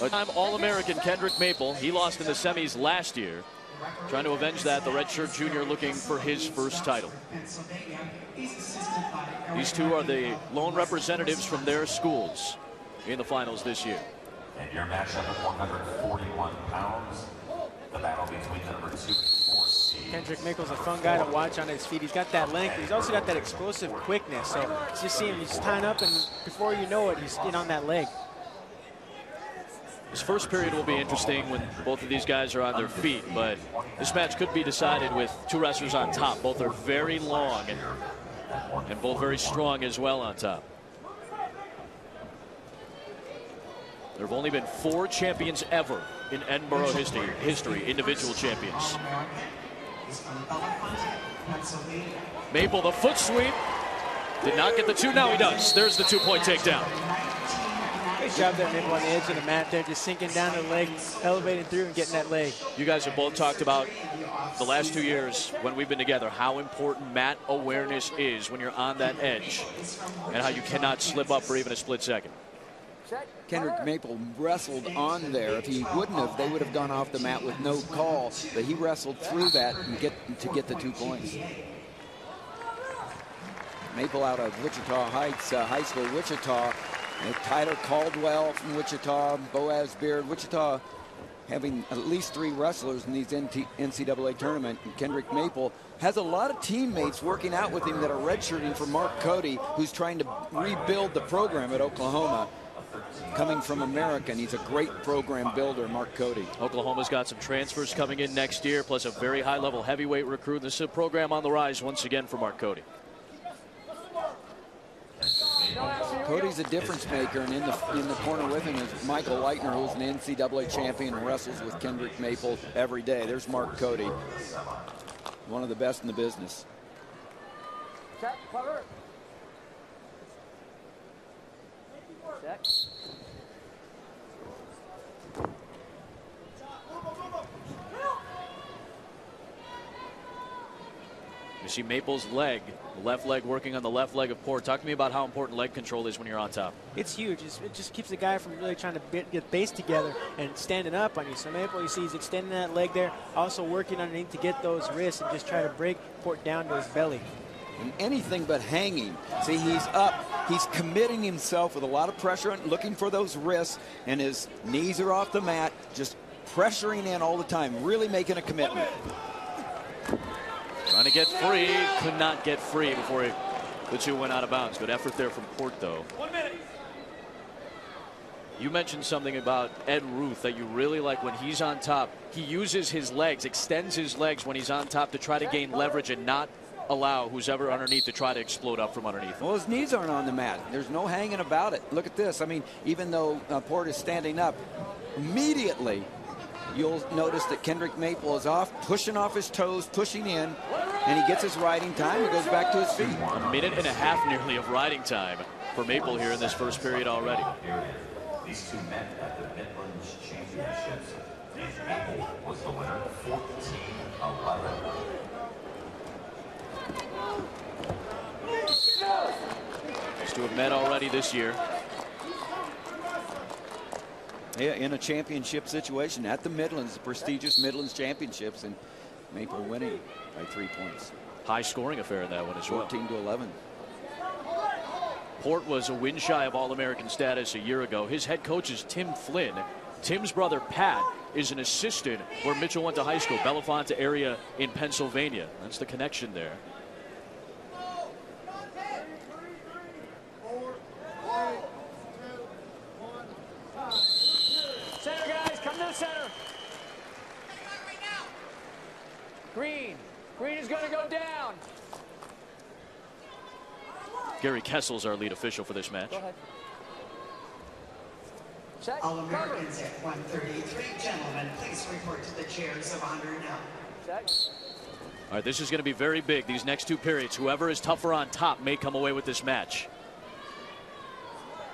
A time All-American Kendric Maple. He lost in the semis last year. Trying to avenge that, the redshirt junior looking for his first title. These two are the lone representatives from their schools in the finals this year. And your matchup at 141 pounds, the battle between the number 2 and 4 seed. Kendric Maple's a fun guy to watch on his feet. He's got that length. He's also got that explosive quickness. So you just see him, he's tying up, and before you know it, he's getting on that leg. This first period will be interesting when both of these guys are on their feet, but this match could be decided with two wrestlers on top. Both are very long and both very strong as well on top. There have only been 4 champions ever in Edinboro history, individual champions. Maple, the foot sweep. Did not get the 2. Now he does. There's the 2-point takedown. Great job there, Maple, on the edge of the mat there, just sinking down the leg, elevating through and getting that leg. You guys have both talked about the last 2 years when we've been together, how important mat awareness is when you're on that edge and how you cannot slip up for even a split second. Kendric Maple wrestled on there. If he wouldn't have, they would have gone off the mat with no call. But he wrestled through that and to get the 2 points. Maple out of Wichita Heights High School, Wichita. And Tyler Caldwell from Wichita, Boaz Beard. Wichita having at least 3 wrestlers in these NCAA tournament. And Kendric Maple has a lot of teammates working out with him that are redshirting for Mark Cody, who's trying to rebuild the program at Oklahoma. Coming from American, he's a great program builder, Mark Cody. Oklahoma's got some transfers coming in next year, plus a very high-level heavyweight recruit. This is a program on the rise once again for Mark Cody. Cody's a difference maker, and in the corner with him is Michael Leitner, who's an NCAA champion and wrestles with Kendric Maple every day. There's Mark Cody, one of the best in the business. Check, cover. Check. You see Maple's leg, the left leg working on the left leg of Port. Talk to me about how important leg control is when you're on top. It's huge. It just keeps the guy from really trying to get base together and standing up on you. So Maple, you see he's extending that leg there, also working underneath to get those wrists and just try to break Port down to his belly. And anything but hanging. See, he's up. He's committing himself with a lot of pressure and looking for those wrists, and his knees are off the mat, just pressuring in all the time, really making a commitment. Trying to get free, could not get free before the 2 went out of bounds. Good effort there from Port, though. 1 minute. You mentioned something about Ed Ruth that you really like when he's on top. He uses his legs, extends his legs when he's on top to try to gain leverage and not allow who's ever underneath to try to explode up from underneath. Well, his knees aren't on the mat. There's no hanging about it. Look at this. I mean, even though Port is standing up, immediately you'll notice that Kendric Maple is pushing off his toes, pushing in, and he gets his riding time. He goes back to his feet. 1.5 minutes nearly of riding time for Maple here in this first period already. These 2 met at the Midlands Championships. Maple was the winner, 14-11. These 2 have met already this year. Yeah, in a championship situation at the Midlands, the prestigious Midlands Championships, and Maple winning by 3 points. High scoring affair in that one as well. 14-11. Port was a win shy of All-American status a year ago. His head coach is Tim Flynn. Tim's brother Pat is an assistant where Mitchell went to high school, Bellefonte area in Pennsylvania. That's the connection there. Center, guys, come to the center. Green is going to go down. Gary Kessel's our lead official for this match. Go ahead. Check. All-Americans at 133. Gentlemen, please report to the chairs of honor now. Check. All right, this is going to be very big. These next 2 periods, whoever is tougher on top may come away with this match.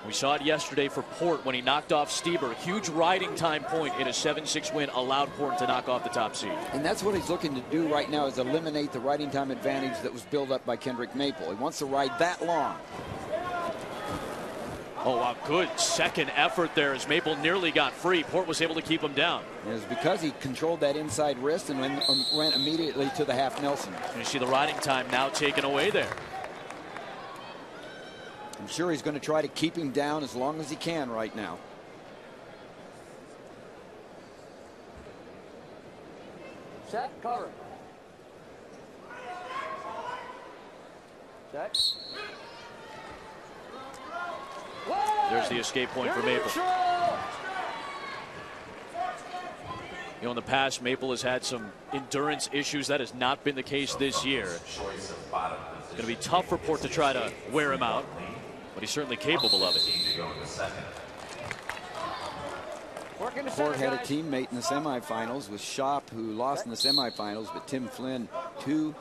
We saw it yesterday for Port when he knocked off Stieber. Huge riding time point in a 7-6 win allowed Port to knock off the top seed. And that's what he's looking to do right now, is eliminate the riding time advantage that was built up by Kendric Maple. He wants to ride that long. Oh, wow, good second effort there as Maple nearly got free. Port was able to keep him down. It was because he controlled that inside wrist and went immediately to the half Nelson. You see the riding time now taken away there. I'm sure he's going to try to keep him down as long as he can right now. Set, cover. Set. There's the escape point for Maple. You know, in the past, Maple has had some endurance issues. That has not been the case this year. It's going to be tough for Port to try to wear him out, but he's certainly capable of it. Port had a teammate in the semifinals with Shop, who lost in the semifinals, but Tim Flynn, 2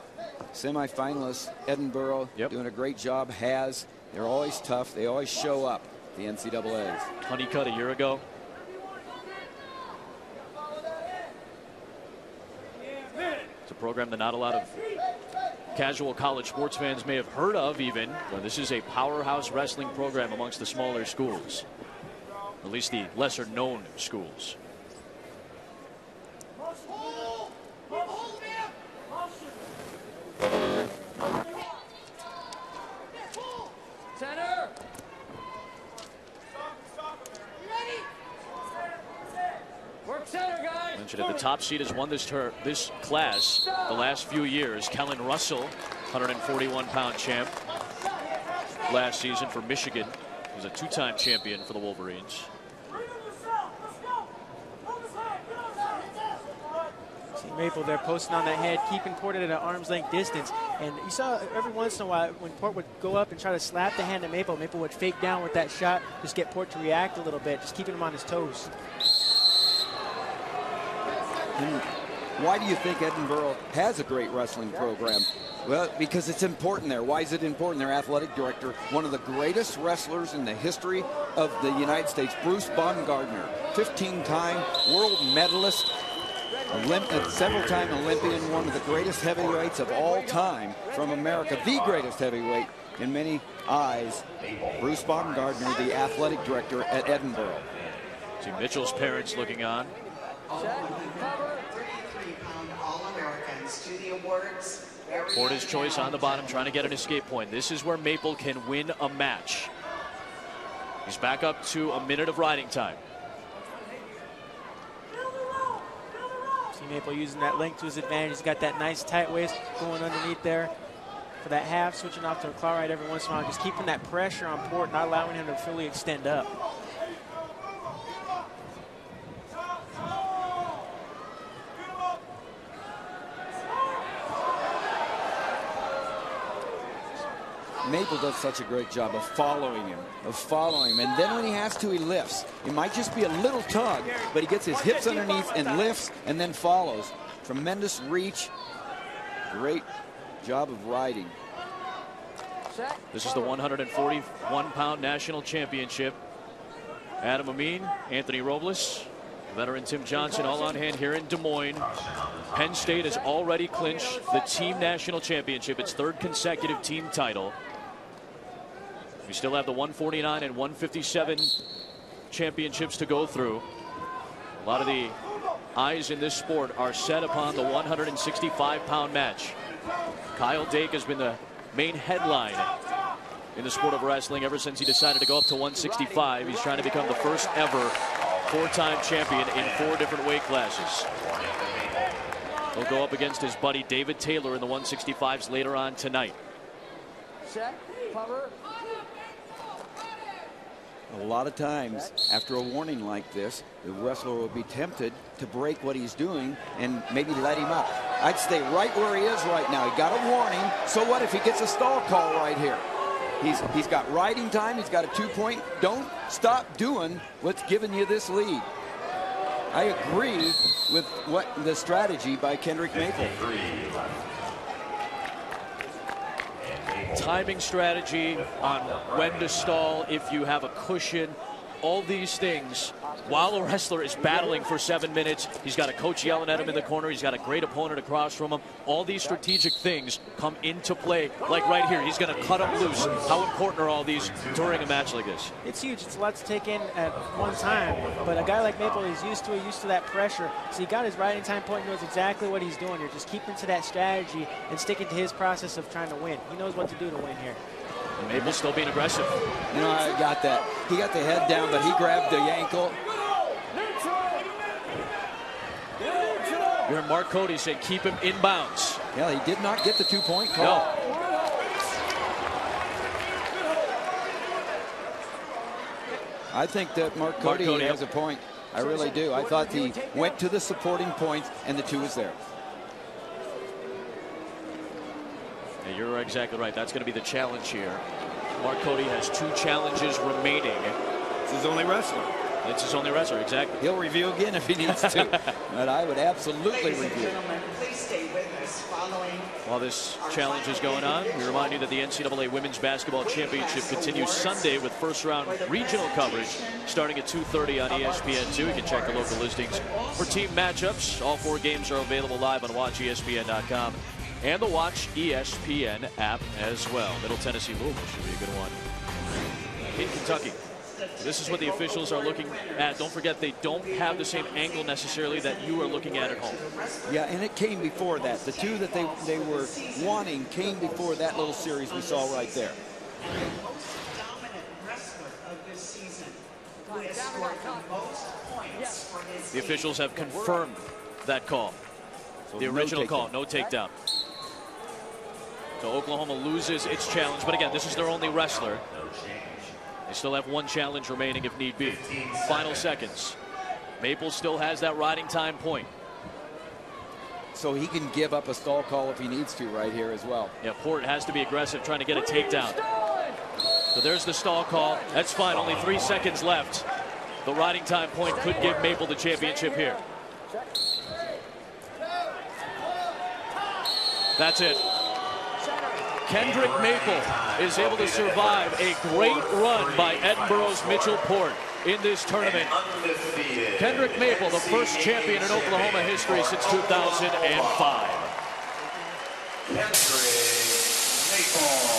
semifinalists, Edinboro, doing a great job. They're always tough. They always show up, the NCAAs. Honeycutt a year ago. It's a program that not a lot of casual college sports fans may have heard of even. Well, this is a powerhouse wrestling program amongst the smaller schools. At least the lesser known schools. Center. Work center, guys. Mentioned at the top seed has won this class the last few years. Kellen Russell, 141-pound champ last season for Michigan. He was a 2-time champion for the Wolverines. See Maple there posting on that head, keeping Port at an arm's length distance. And you saw every once in a while when Port would go up and try to slap the hand at Maple, Maple would fake down with that shot, just get Port to react a little bit, just keeping him on his toes. And why do you think Edinboro has a great wrestling program? Well, because it's important there. Why is it important? Their athletic director, one of the greatest wrestlers in the history of the United States, Bruce Baumgartner, 15-time world medalist, several-time Olympian, one of the greatest heavyweights of all time from America, the greatest heavyweight in many eyes. Bruce Baumgartner, the athletic director at Edinboro. See Mitchell's parents looking on. 33-pound All-Americans to the awards. Porter's choice on the bottom, trying to get an escape point. This is where Maple can win a match. He's back up to a minute of riding time. See Maple using that length to his advantage. He's got that nice tight waist going underneath there for that half, switching off to a claw ride every once in a while, just keeping that pressure on Port, not allowing him to fully extend up. Maple does such a great job of following him, and then when he has to, he lifts. It might just be a little tug, but he gets his hips underneath and lifts and then follows. Tremendous reach, great job of riding. This is the 141-pound national championship. Adam Amin, Anthony Robles, veteran Tim Johnson all on hand here in Des Moines. Penn State has already clinched the team national championship, its 3rd consecutive team title. We still have the 149 and 157 championships to go through. A lot of the eyes in this sport are set upon the 165-pound match. Kyle Dake has been the main headline in the sport of wrestling ever since he decided to go up to 165. He's trying to become the first ever 4-time champion in 4 different weight classes. He'll go up against his buddy David Taylor in the 165s later on tonight. Set, cover. A lot of times after a warning like this, the wrestler will be tempted to break what he's doing and maybe let him up. I'd stay right where he is right now. He got a warning. So what if he gets a stall call right here? He's got riding time. He's got a 2-point. Don't stop doing what's giving you this lead. I agree with the strategy by Kendric Maple. Timing strategy on when to stall, if you have a cushion, all these things while a wrestler is battling for 7 minutes, he's got a coach yelling at him in the corner. He's got a great opponent across from him. All these strategic things come into play. Like right here, he's going to cut him loose. How important are all these during a match like this? It's huge. It's a lot to take in at one time. But a guy like Maple, he's used to it, used to that pressure. So he got his riding time point, knows exactly what he's doing here. Just keeping to that strategy and sticking to his process of trying to win. He knows what to do to win here. Maple's still being aggressive. You know, I got that. He got the head down, but he grabbed the ankle. You heard Mark Cody say keep him in bounds. Yeah, he did not get the 2-point call. No. I think that Mark Cody has a point. I really do. I thought he went to the supporting points, and the 2 was there. Yeah, you're exactly right. That's going to be the challenge here. Mark Cody has 2 challenges remaining. It's his only wrestler. It's his only wrestler, exactly. He'll review again if he needs to. But I would absolutely review. Please stay with us following. While this challenge is going on, we remind you that the NCAA Women's Basketball Championship continues Sunday with first-round regional coverage starting at 2:30 on ESPN2. You can check the local listings for team matchups. All 4 games are available live on WatchESPN.com and the Watch ESPN app as well. Middle Tennessee Louisville should be a good one in Kentucky. This is what the officials are looking at. Don't forget, they don't have the same angle necessarily that you are looking at home. Yeah, and it came before that. The 2 that they were wanting came before that little series we saw right there. The most dominant wrestler of this season, who has scored the most points for his The officials have confirmed that call. So The original call, no takedown. So Oklahoma loses its challenge, but again, this is their only wrestler. They still have 1 challenge remaining if need be. Final seconds. Maple still has that riding time point. So he can give up a stall call if he needs to right here as well. Yeah, Port has to be aggressive trying to get a takedown. So there's the stall call. That's fine, only 3 seconds left. The riding time point could give Maple the championship here. That's it. Kendric Maple is able to survive a great run by Edinboro's Mitchell Port in this tournament. Kendric Maple, the first champion in Oklahoma history since 2005. Kendric Maple.